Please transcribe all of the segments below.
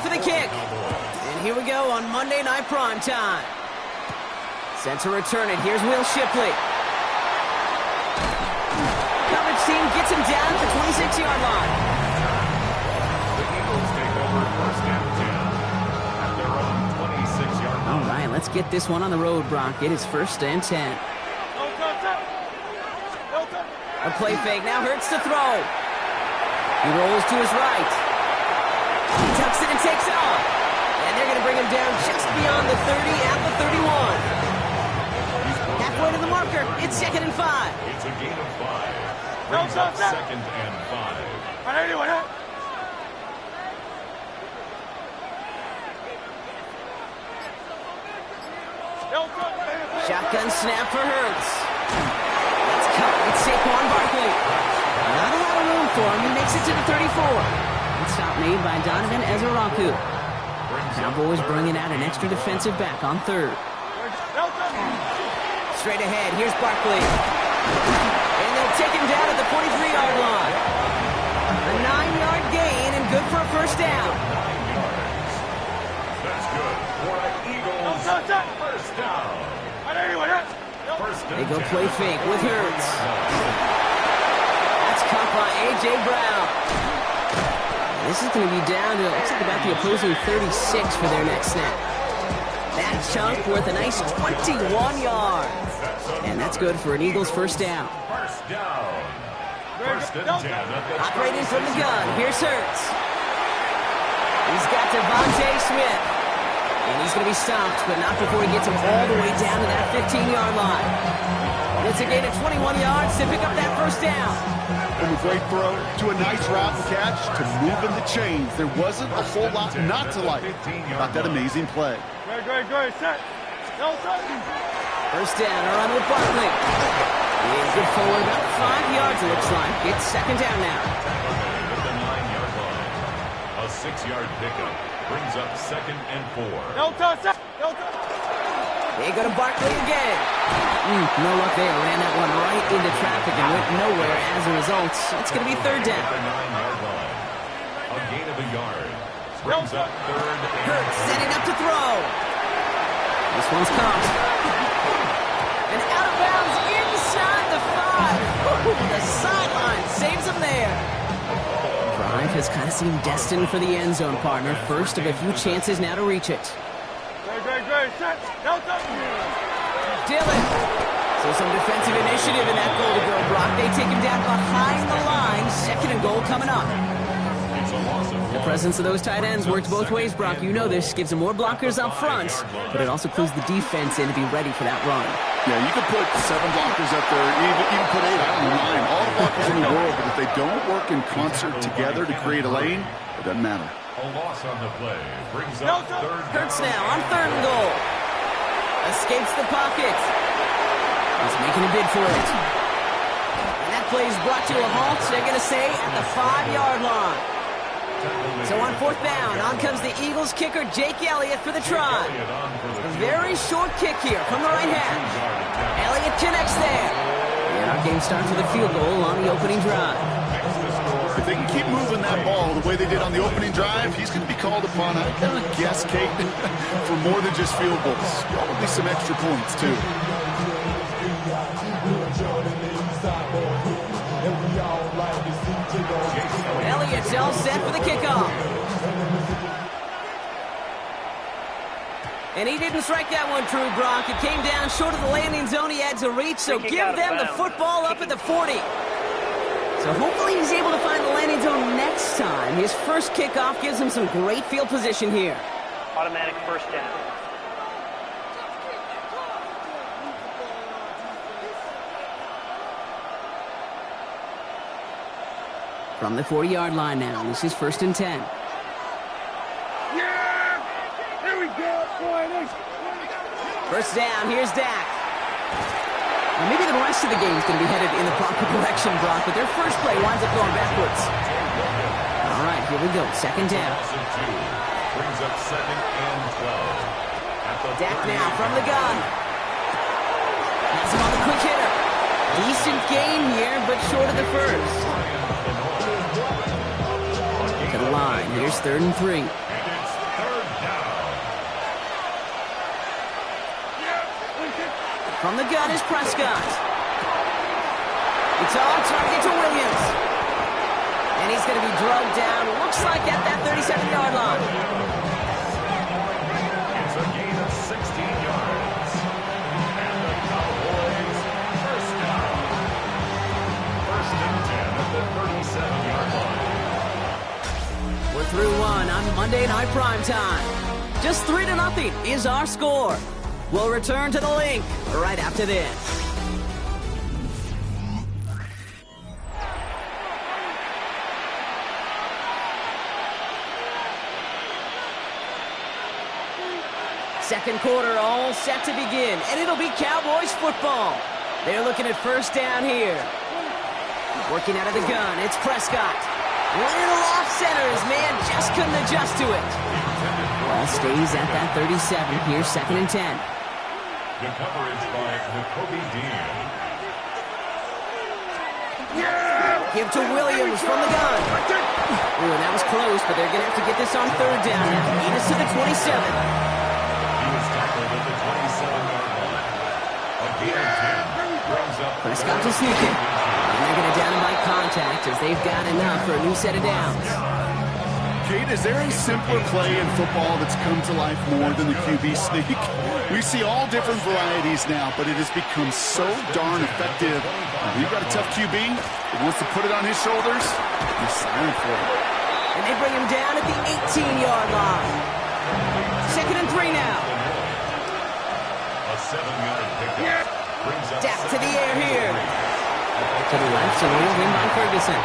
for the kick. And here we go on Monday Night Prime Time. Set to return it. Here's Will Shipley. Coverage team gets him down at the 26-yard line. The Eagles take over first and 10 at their own 26-yard line. All right, let's get this one on the road, Brock. It is first and 10. A play fake, now Hurts to throw. He rolls to his right. He tucks it and takes off. And they're going to bring him down just beyond the 30 at the 31. Halfway to the marker, it's 2nd and 5. It's a gain of 5. Brings up 2nd and 5. Shotgun snap for Hurts. That's cut with Saquon Barkley. Not a lot of room for him. He makes it to the 34. And stop made by Donovan Ezeraku. Cowboys bringing out an extra defensive back on 3rd. Straight ahead, here's Barkley. And they'll take him down at the 43-yard line. A 9-yard gain and good for a first down. 9 yards. That's good for an Eagles first down. They go play fake with Hurts. That's caught by A.J. Brown. This is going to be down to, looks like about the opposing 36 for their next snap. That chunk worth a nice 21 yards. And that's good for an Eagles first down. First down. First and 10 at the Operating from the gun, here's Hurts. He's got Devontae Smith. And he's going to be stopped, but not before he gets him all the way down to that 15-yard line. And it's a gain of 21 yards to pick up that first down. From a great throw to a nice route and catch to moving the chains. There wasn't a whole lot not to like about that amazing play. Great. Set. First down, a run with Barkley. And good forward, about 5 yards it looks like. It's 2nd down now. At the 9-yard line. A 6-yard pickup brings up 2nd and 4. They go to Barkley again. No luck there. Ran that one right into traffic and went nowhere as a result. It's going to be 3rd down. At the 9-yard line. A gain of a yard. Brings up 3rd and Hurts setting up to throw. This one's caught. And out of bounds inside the 5. The sideline saves him there. Drive has kind of seemed destined for the end zone, partner. First of a few chances now to reach it. Great. Set. Dillon. So some defensive initiative in that goal to go, Brock. They take him down behind the line. 2nd and goal coming up. The presence of those tight ends works both ways, Brock. You know this. Gives them more blockers up front, but it also clues the defense in to be ready for that run. Yeah, you could put 7 blockers up there, even put 8, I don't know, 9. All the blockers in the world, but if they don't work in concert together to create a lane, it doesn't matter. a loss on the play. Brings up 3rd down. Hurts now on 3rd and goal. Escapes the pocket. He's making a bid for it. And that play is brought to a halt, they're going to say, at the 5-yard line. So on 4th down, on comes the Eagles kicker, Jake Elliott, for the try. A very short kick here from the right half. Elliott connects there. And our game starts with a field goal on the opening drive. If they can keep moving that ball the way they did on the opening drive, he's going to be called upon, I guess, Kate, for more than just field goals. Probably some extra points, too. Elliott's all set for the kickoff. And he didn't strike that one true, Brock. It came down short of the landing zone. He had to reach, so give them the football up at the 40. So hopefully he's able to find the landing zone next time. His first kickoff gives him some great field position here. Automatic first down. From the 40-yard line now, this is 1st and 10. Yeah! Here we go, boy. First down, here's Dak. Now maybe the rest of the game is going to be headed in the proper direction, Brock, but their first play winds up going backwards. All right, here we go, 2nd down. Brings up 2nd and 12. Dak now from the gun. Has him on the quick hitter. Decent gain here, but short of the first. To the line, here's 3rd and 3. And it's From the gun is Prescott. It's on target to Williams. And he's going to be drugged down, looks like at that 37-yard line. It's a gain of 16 yards. And the Cowboys first down. First and 10 at the 37-yard line. We're through one on Monday Night Primetime. Just 3-0 is our score. We'll return to the link right after this. Second quarter all set to begin, and it'll be Cowboys football. They're looking at first down here. Working out of the gun, it's Prescott. Little off center, his man just couldn't adjust to it. Ball stays at that 37 here, second and 10. The coverage by Jacoby Dean. Give to Williams from the gun. Ooh, and that was close, but they're going to have to get this on third down now. Lead us to the 27. Prescott to sneak it. And they're going to down him by contact as they've got enough for a new set of downs. Kate, is there a simpler play in football that's come to life more than the QB sneak? We see all different varieties now, but it has become so darn effective. You've got a tough QB that wants to put it on his shoulders. You're silent for it. And they bring him down at the 18-yard line. Second and 3 now. A 7-yard pickup. Back to the air here. To the left, so rolled in by Ferguson.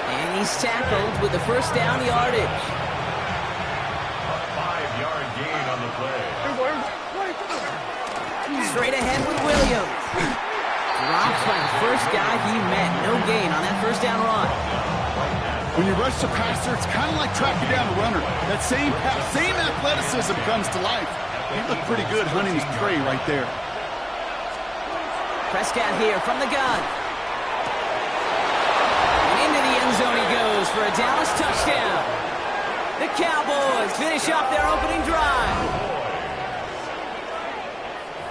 And he's tackled with the first down yardage. A 5-yard gain on the play. Straight ahead with Williams. Drops by the first guy he met. No gain on that first down run. When you rush the passer, it's kind of like tracking down a runner. That same athleticism comes to life. He looked pretty good hunting his prey right there. Prescott here from the gun. And into the end zone he goes for a Dallas touchdown. The Cowboys finish off their opening drive.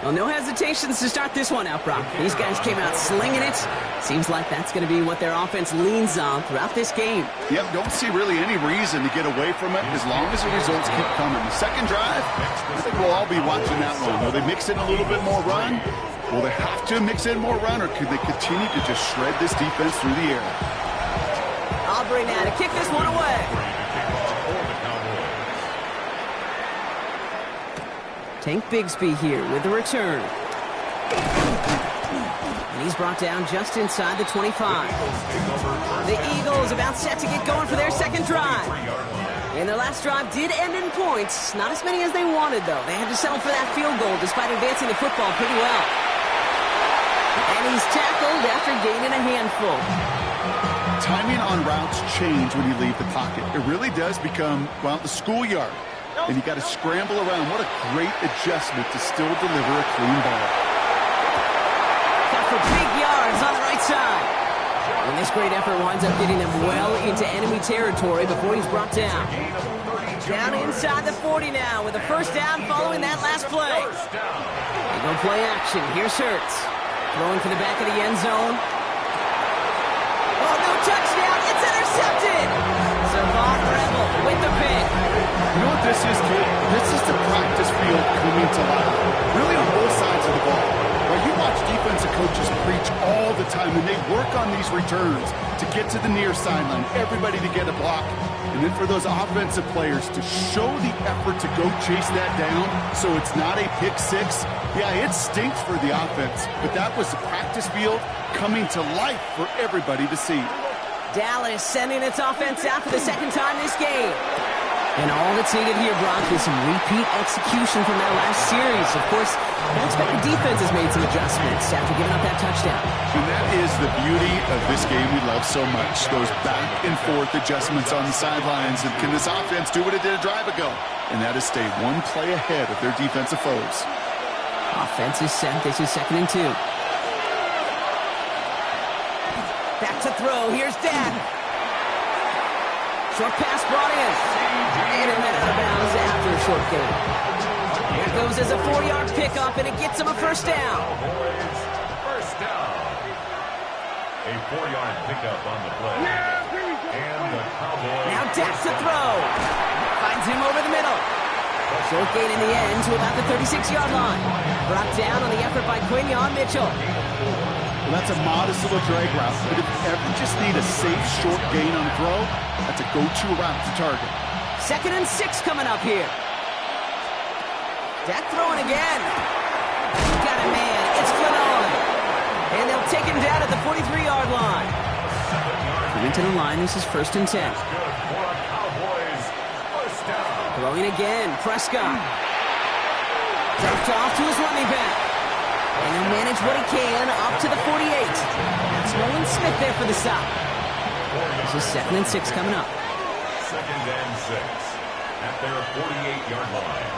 Well, no hesitations to start this one out, Brock. These guys came out slinging it. Seems like that's going to be what their offense leans on throughout this game. Yep, don't see really any reason to get away from it as long as the results keep coming. The second drive, I think we'll all be watching that one. Will they mix in a little bit more run? Will they have to mix in more run, or could they continue to just shred this defense through the air? Aubrey now to kick this one away. Tank Bigsby here with the return. And he's brought down just inside the 25. The Eagles about set to get going for their second drive. And their last drive did end in points. Not as many as they wanted, though. They had to settle for that field goal despite advancing the football pretty well. And he's tackled after gaining a handful. Timing on routes change when you leave the pocket. It really does become, well, the schoolyard. And you got to scramble around. What a great adjustment to still deliver a clean ball. Got for big yards on the right side. And this great effort winds up getting them well into enemy territory before he's brought down. Down inside the 40 now with a first down following that last play. They go play action. Here's Hurts. Throwing for the back of the end zone. Oh, no touchdown. It's intercepted. Savant Rebel with the pick. You know what this is, kid? This is the practice field coming to life. Really on both sides of the ball. Well, you watch defensive coaches preach all the time, and they work on these returns to get to the near sideline, everybody to get a block. And then for those offensive players to show the effort to go chase that down so it's not a pick six. Yeah, it stinks for the offense, but that was the practice field coming to life for everybody to see. Dallas sending its offense out for the second time this game. And all that's needed here, Brock, is some repeat execution from that last series. Of course, that's why the defense has made some adjustments after giving up that touchdown. And that is the beauty of this game we love so much. Those back and forth adjustments on the sidelines. And can this offense do what it did a drive ago? And that is stay one play ahead of their defensive foes. Offense is set. This is 2nd and 2. Back to throw. Here's Dak. Short pass brought in. And it went out of bounds after a short gain. Here goes as a 4-yard pickup, and it gets him a first down. Cowboys, first down. A 4-yard pickup on the play. And the Cowboys. Now Dak to throw. Finds him over the middle. Short gain in the end to about the 36-yard line. Brought down on the effort by Quinyon Mitchell. Well, that's a modest little drag route, but if you ever just need a safe short gain on a throw, that's a go-to route to target. 2nd and 6 coming up here. Dak throwing again. Got a man. It's Quinyon. And they'll take him down at the 43-yard line. Coming to the line, this is 1st and 10. Good for a Cowboys. First down. Throwing again, Prescott. Dumped off to his running back. And he'll manage what he can up to the 48. That's Nolan Smith there for the stop. This is 2nd and 6 coming up. 2nd and 6 at their 48-yard line.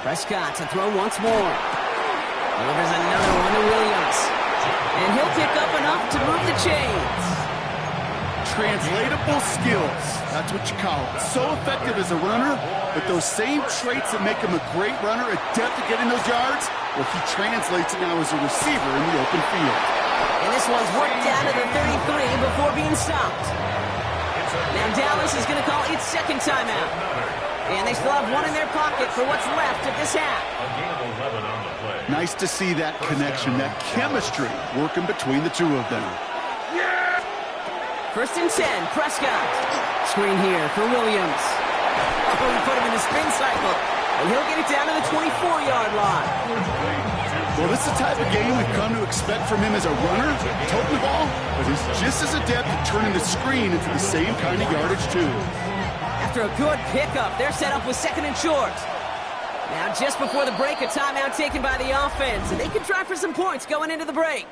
Prescott to throw once more. Delivers another one to Williams. And he'll pick up enough to move the chains. Translatable skills. That's what you call it. So effective as a runner, but those same traits that make him a great runner, adept at getting those yards, well, he translates it now as a receiver in the open field. And this one's worked down to the 33 before being stopped. Now Dallas is going to call its 2nd timeout. And they still have one in their pocket for what's left of this half. A gain of 11 on the play. Nice to see that connection, that chemistry working between the two of them. 1st and 10, Prescott. Screen here for Williams. Oh, he put him in the spin cycle. And he'll get it down to the 24-yard line. Well, this is the type of game we've come to expect from him as a runner, toting the ball, but he's just as adept at turning the screen into the same kind of yardage, too. After a good pickup, they're set up with 2nd and short. Now, just before the break, a timeout taken by the offense, and they can try for some points going into the break.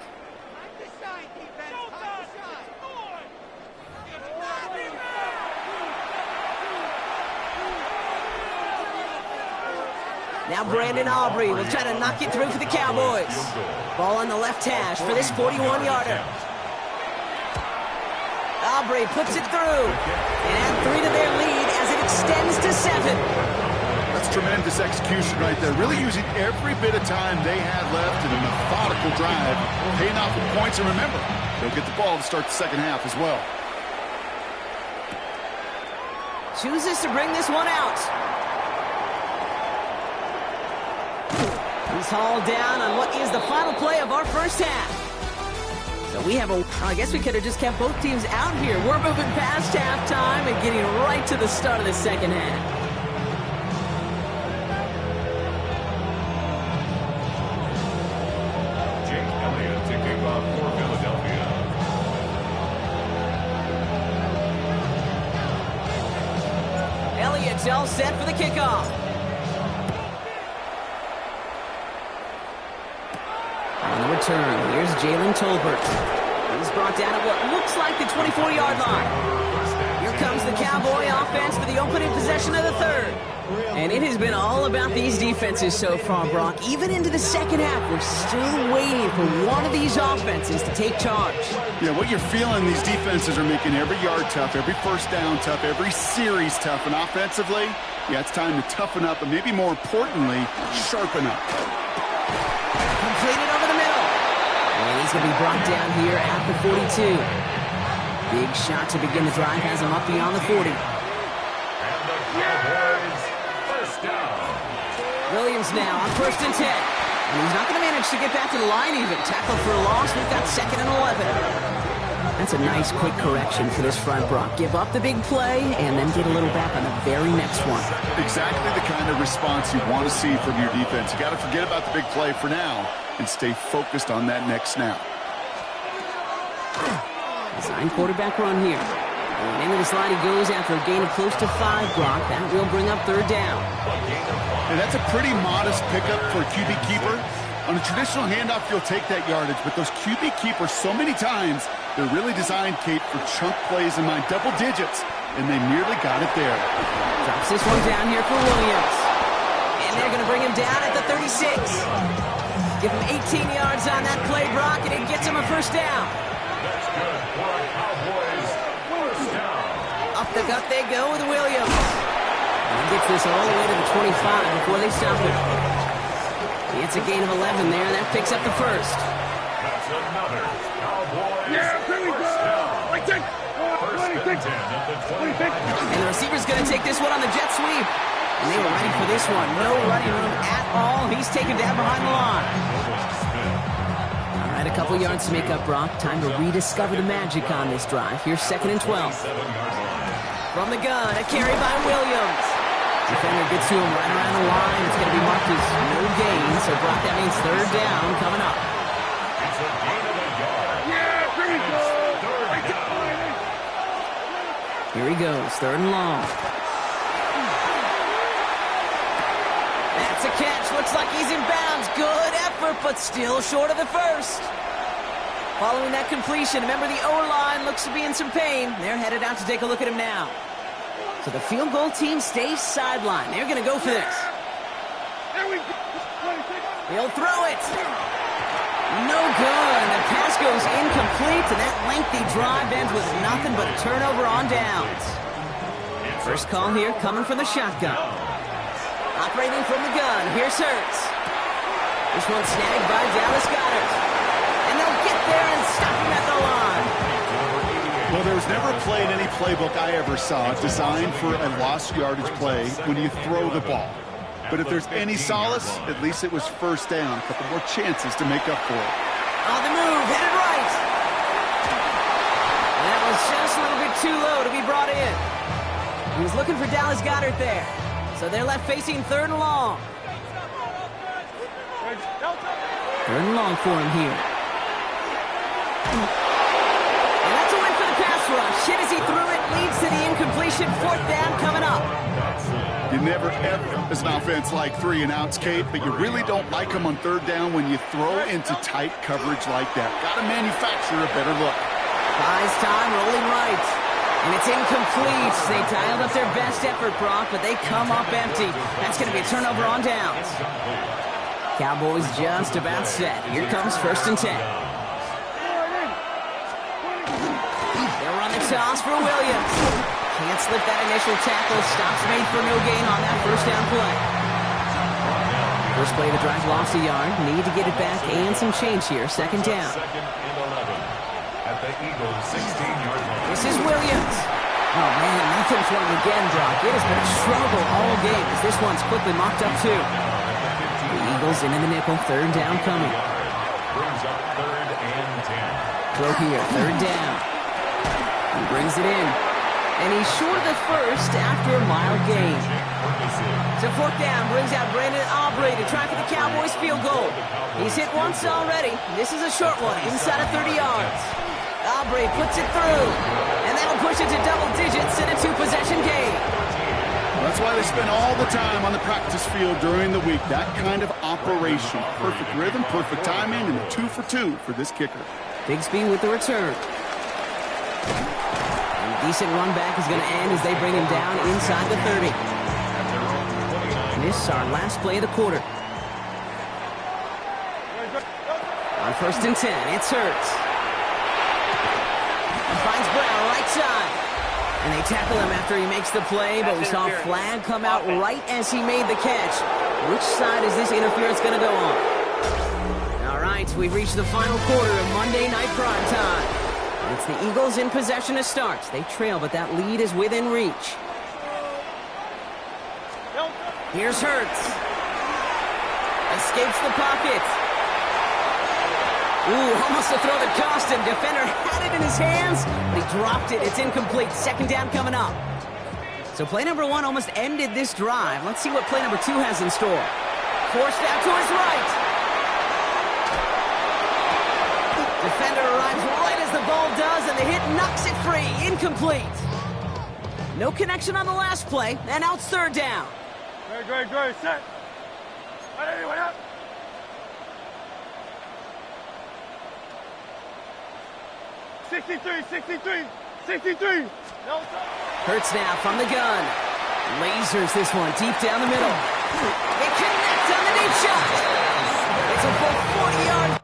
Now Brandon Aubrey will try to knock it through for the Cowboys. Ball on the left hash for this 41-yarder. Aubrey puts it through. And add 3 to their lead as it extends to 7. That's tremendous execution right there. Really using every bit of time they had left in a methodical drive, paying off with points. And remember, they'll get the ball to start the 2nd half as well. Chooses to bring this one out. He's hauled down on what is the final play of our first half. So we have I guess we could have just kept both teams out here. We're moving past halftime and getting right to the start of the 2nd half. Jake Elliott to kick off for Philadelphia. Elliott's all set for the kickoff. On the return, here's Jalen Tolbert. He's brought down at what looks like the 24-yard line. Here comes the Cowboy offense for the opening possession of the 3rd. And it has been all about these defenses so far, Brock. Even into the 2nd half, we're still waiting for one of these offenses to take charge. Yeah, what you're feeling, these defenses are making every yard tough, every first down tough, every series tough. And offensively, yeah, it's time to toughen up, and maybe more importantly, sharpen up. Completed over the middle. And he's going to be brought down here at the 42. Big shot to begin the drive has him up beyond the 40. And the Cowboys, first down. Williams now on 1st and 10. And he's not going to manage to get back to the line even. Tackled for a loss. We've got 2nd and 11. That's a nice quick correction for this front, Brock. Give up the big play and then get a little back on the very next one. Exactly the kind of response you want to see from your defense. You got to forget about the big play for now and stay focused on that next snap. Design quarterback run here. And into the slide he goes after a gain of close to 5, Brock. That will bring up 3rd down. And that's a pretty modest pickup for a QB keeper. On a traditional handoff, you'll take that yardage, but those QB keepers, so many times, they're really designed, Kate, for chunk plays in my double digits, and they nearly got it there. Drops this one down here for Williams. And they're going to bring him down at the 36. Give him 18 yards on that play, Brock, and it gets him a first down. That's good for a Cowboys, first down. Up the gut they go with Williams. And he gets this all the way to the 25 before they stop him. It's a gain of 11 there, and that picks up the first. That's another Cowboys Yeah, here we go. first down. Like take. First and 10 at the 25. And the receiver's going to take this one on the jet sweep. And they were ready for this one. No running room at all. He's taken down behind the line. All right, a couple yards to make up, Brock. Time to rediscover the magic on this drive. Here's 2nd and 12. From the gun, a carry by Williams. Defender gets to him right around the line. It's going to be marked as no gain. So, Brock, that means 3rd down coming up. It's a gain of a yard. Yeah, here we go. Third down. Here he goes, 3rd and long. That's a catch. Looks like he's in bounds. Good effort, but still short of the first. Following that completion, remember the O-line looks to be in some pain. They're headed out to take a look at him now. So the field goal team stays sidelined. They're going to go for this. There we go. He'll throw it. No good. The pass goes incomplete, and that lengthy drive ends with nothing but a turnover on downs. First call here coming from the shotgun. Operating from the gun, here's Hurts. This one's snagged by Dallas Goedert. And they'll get there and stop him at the line. Well, there was never a play in any playbook I ever saw designed for a lost yardage play when you throw the ball. But if there's any solace, at least it was first down. A couple more chances to make up for it. On the move, headed right. And that was just a little bit too low to be brought in. He was looking for Dallas Goedert there. So they're left facing 3rd and long. 3rd and long for him here. And that's a win for the pass rush. Hit as he threw it, leads to the incompletion. 4th down coming up. You never, ever, as an offense, like 3-and-outs, Kate, but you really don't like them on 3rd down when you throw into tight coverage like that. Got to manufacture a better look. Buys time, rolling right. And it's incomplete. They dialed up their best effort, Brock, but they come up empty. That's going to be a turnover on downs. Cowboys just about set. Here comes 1st and 10. They'll run the toss for Williams. Can't slip that initial tackle. Stops made for no gain on that 1st down play. First play of the drive lost a yard. Need to get it back and some change here. 2nd down. 2nd and 11 at the Eagles' 16-yard line. This is Williams. Oh, man, nothing for him again, Brock. It has been a struggle all game as this one's quickly mocked up, too. The Eagles into the nickel. 3rd down coming. Brings up 3rd and 10. Throw here. 3rd down. He brings it in. And he's short of the first after a mild gain. So 4th down brings out Brandon Aubrey to try for the Cowboys field goal. He's hit once already. This is a short one, inside of 30 yards. Aubrey puts it through. And that'll push it to double digits in a 2-possession game. That's why they spend all the time on the practice field during the week. That kind of operation. Perfect rhythm, perfect timing, and a 2 for 2 for this kicker. Bigsby with the return. And decent run back is going to end as they bring him down inside the 30. And this is our last play of the quarter. On 1st and 10, it's Hurts. He finds Brown right side. And they tackle him after he makes the play, but we saw a flag come out right as he made the catch. Which side is this interference going to go on? All right, we've reached the final quarter of Monday Night Prime Time. It's the Eagles in possession to start. They trail, but that lead is within reach. Here's Hurts. Escapes the pocket. Ooh, almost a throw that cost him. Defender had it in his hands, but he dropped it. It's incomplete. 2nd down coming up. So play number 1 almost ended this drive. Let's see what play number 2 has in store. Forced out to his right. Defender arrives right as the ball does, and the hit knocks it free. Incomplete. No connection on the last play, and now it's 3rd down. Great, set. Hey, what up? 63. No, Hurts now from the gun. Lasers this one deep down the middle. They connect on the deep shot. It's a full 40-yard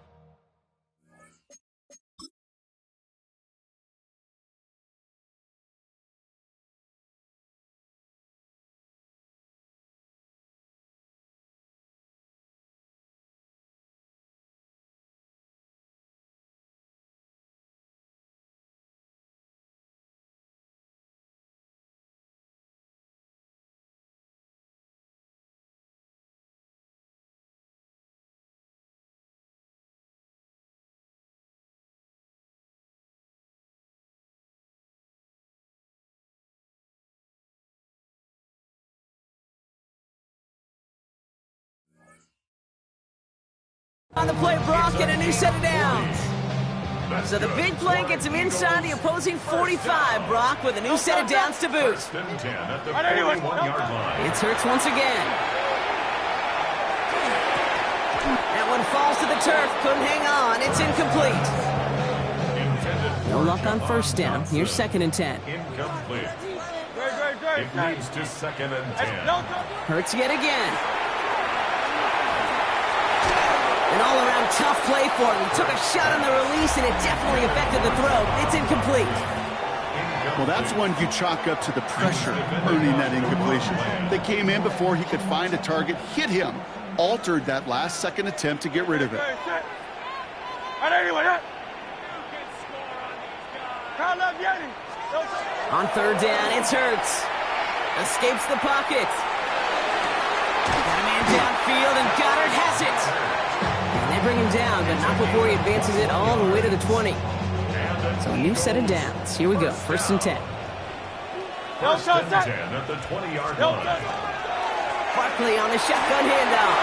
On the play, Brock, and a new set of downs. So the big play gets him inside the opposing 45, Brock, with a new set of downs to boot. First and 10 at the 41-yard line. It's Hurts once again. That one falls to the turf. Couldn't hang on. It's incomplete. No luck on first down. Here's 2nd and 10. Incomplete. Great. It leads to 2nd and 10. Hurts yet again. An all-around tough play for him. He took a shot on the release, and it definitely affected the throw. It's incomplete. Well, that's one you chalk up to the pressure earning that incompletion. They came in before he could find a target, hit him, altered that last second attempt to get rid of it. On 3rd down, it's Hurts. Escapes the pocket. Got a man downfield, and Goddard has it. And they bring him down, but not before he advances it all the way to the 20. So a new set of downs. Here we go, 1st and 10. First and 10 at the 20-yard line. Barkley on the shotgun handoff.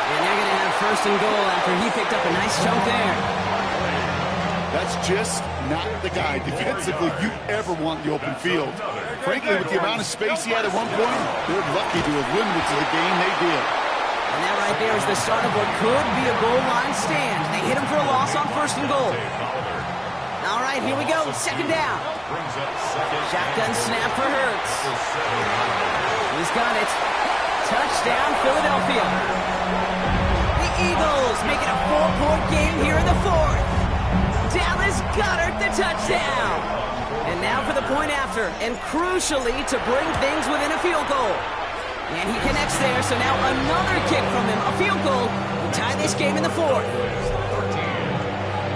And they're going to have 1st and goal after he picked up a nice chunk there. That's just not the guy defensively you ever want in the open field. Frankly, with the amount of space he had at one point, they're lucky to have limited to the game they did. And that right there is the start of what could be a goal line stand. They hit him for a loss on 1st and goal. All right, here we go, 2nd down. Shotgun snap for Hurts. He's got it. Touchdown, Philadelphia. The Eagles make it a 4-point game here in the 4th. Dallas Goddard the touchdown. And now for the point after, and crucially to bring things within a field goal. And he connects there, so now another kick from him, a field goal, to tie this game in the 4th. 13,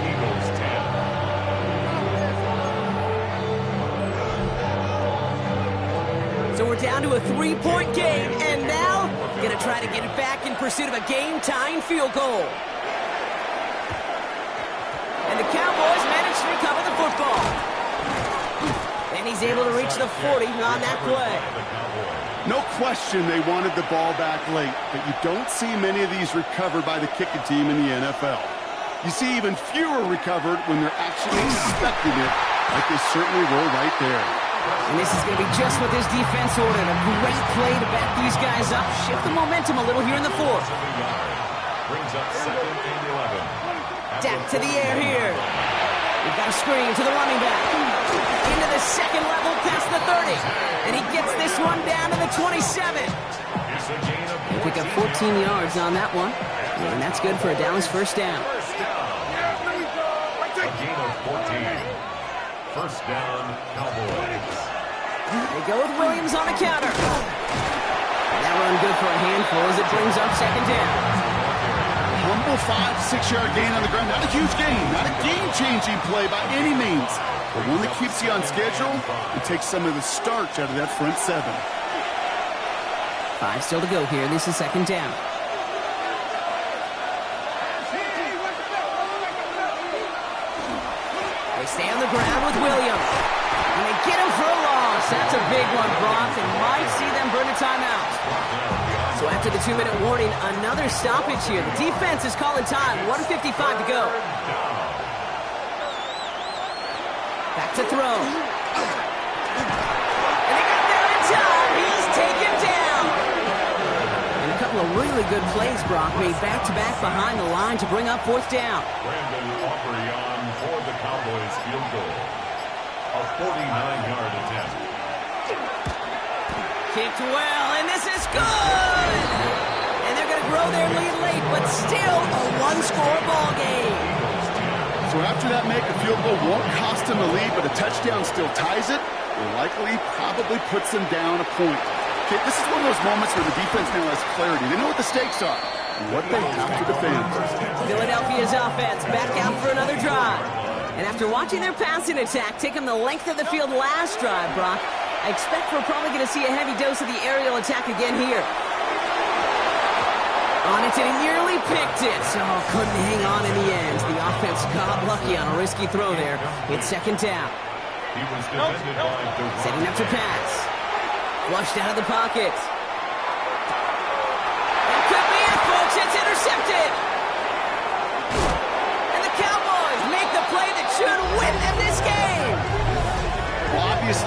Eagles 10. So we're down to a 3-point game, and now gonna try to get it back in pursuit of a game-tying field goal. And the Cowboys manage to recover the football. And he's able to reach the 40 on that play. No question they wanted the ball back late, but you don't see many of these recovered by the kicking team in the NFL. You see even fewer recovered when they're actually expecting it, like they certainly were right there. And this is going to be just what this defense ordered. A great play to back these guys up, shift the momentum a little here in the 4th. Brings up 2nd and 11. Dak to the air here. We've got a screen to the running back. Into the 2nd level past the 30. And he gets this one down to the 27. They pick up 14 yards on that one. And that's good for a Dallas 1st down. A gain of 14. 1st down, Cowboys. They go with Williams on the counter. And that run good for a handful as it brings up 2nd down. Humble 5-6-yard gain on the ground. Not a huge gain, not a game-changing play by any means, but one that keeps you on schedule and takes some of the starch out of that front 7. 5 still to go here. This is 2nd down. They stay on the ground with Williams. And they get him for a loss. That's a big one, Brock, and might see them burn a timeout. So after the 2-minute warning, another stoppage here. The defense is calling time. 1:55 to go. Back to throw. And they got there in time. He's taken down. And a couple of really good plays, Brock, made back-to-back behind the line to bring up 4th down. Brandon Aubrey on for the Cowboys field goal. A 49-yard attempt. Kicked well, and this is good! And they're going to grow their lead late, but still a 1-score ball game. So after that make, a field goal won't cost them the lead, but a touchdown still ties it. It likely probably puts them down a point. Okay, this is one of those moments where the defense now has clarity. They know what the stakes are and what they have to defend. Philadelphia's offense back out for another drive. And after watching their passing attack take them the length of the field last drive, Brock, I expect we're probably going to see a heavy dose of the aerial attack again here. On it, and he nearly picked it. Oh, couldn't hang on in the end. The offense got lucky on a risky throw there. It's 2nd down. He was defended by the Setting up to pass. Flushed out of the pocket. It could be it, folks. It's intercepted.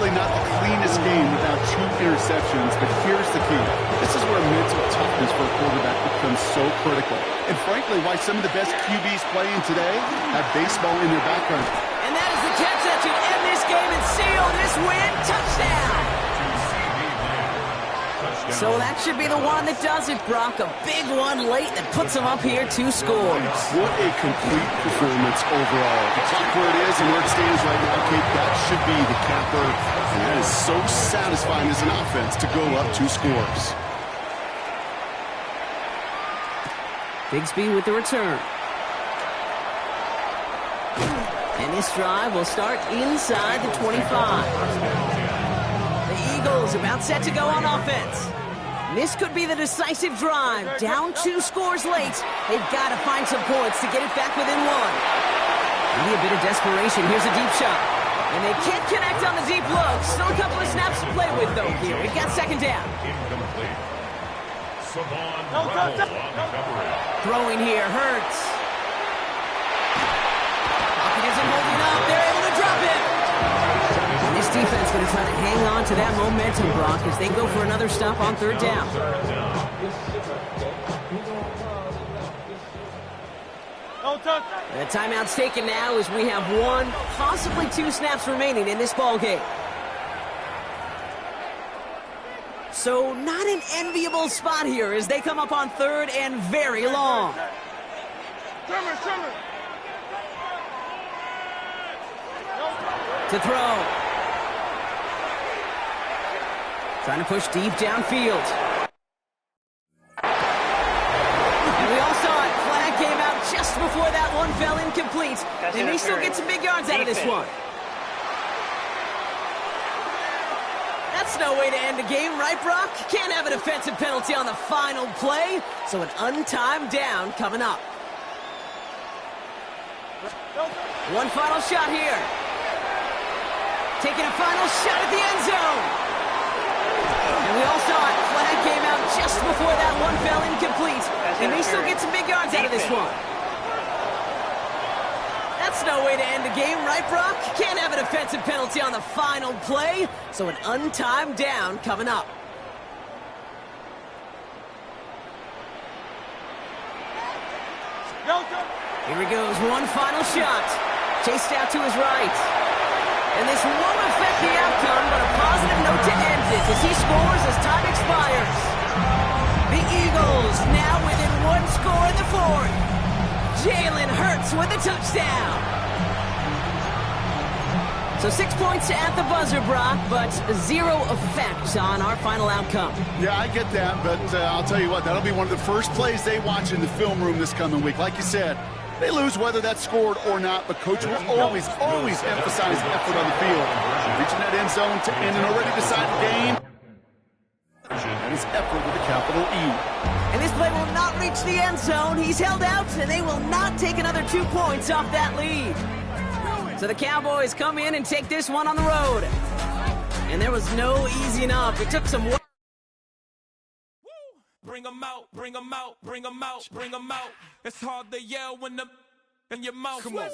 Probably not the cleanest game without 2 interceptions, but here's the key. This is where mental toughness for a quarterback becomes so critical. And frankly, why some of the best QBs playing today have baseball in their background. And that is the catch that should end this game and seal this win. Touchdown! So that should be the one that does it, Brock. A big one late that puts them up here 2 scores. What a complete performance overall. The clock where it is and where it stands right now, Kate, that should be the capper. And that is so satisfying as an offense to go up 2 scores. Bigsby with the return. And this drive will start inside the 25. The Eagles about set to go on offense. This could be the decisive drive. Down 2 scores late. They've got to find some points to get it back within 1. Maybe a bit of desperation. Here's a deep shot. And they can't connect on the deep look. Still a couple of snaps to play with, though, here. We've got 2nd down. Incomplete. Savon Rebel on coverage. Throwing here hurts. Pocket isn't holding up. They're able to drop it. And this defense going to try to hang on to that momentum, Brock, as they go for another stop on 3rd down. The timeout's taken now as we have 1, possibly 2 snaps remaining in this ball game. So not an enviable spot here as they come up on 3rd and very long. To throw. Trying to push deep downfield. And we all saw it. Flag came out just before that one fell incomplete. They may still get some big yards out of this one. That's no way to end a game, right, Brock? Can't have a defensive penalty on the final play, so an untimed down coming up. One final shot here. Taking a final shot at the end zone. And we all saw it. Flag came out just before that one fell incomplete. They may still get some big yards out of this one. That's no way to end a game, right, Brock? Can't have a defensive penalty on the final play, so an untimed down coming up. Here he goes, one final shot. Chased out to his right. And this won't affect the outcome, but a positive note to end it as he scores as time expires. The Eagles now within 1 score in the 4th. Jalen Hurts with a touchdown. So 6 points at the buzzer, Brock, but 0 effect on our final outcome. Yeah, I get that, but I'll tell you what, that'll be one of the first plays they watch in the film room this coming week. Like you said, they lose whether that's scored or not, but Coach will always emphasize effort on the field. Reaching that end zone to end an already decided game. That is effort with a capital E. And this play will not reach the end zone. He's held out, and they will not take another 2 points off that lead. So the Cowboys come in and take this one on the road. And there was no easing up. It took some work. Bring them out, bring them out, bring them out, bring them out. It's hard to yell when the in your mouth. Come on.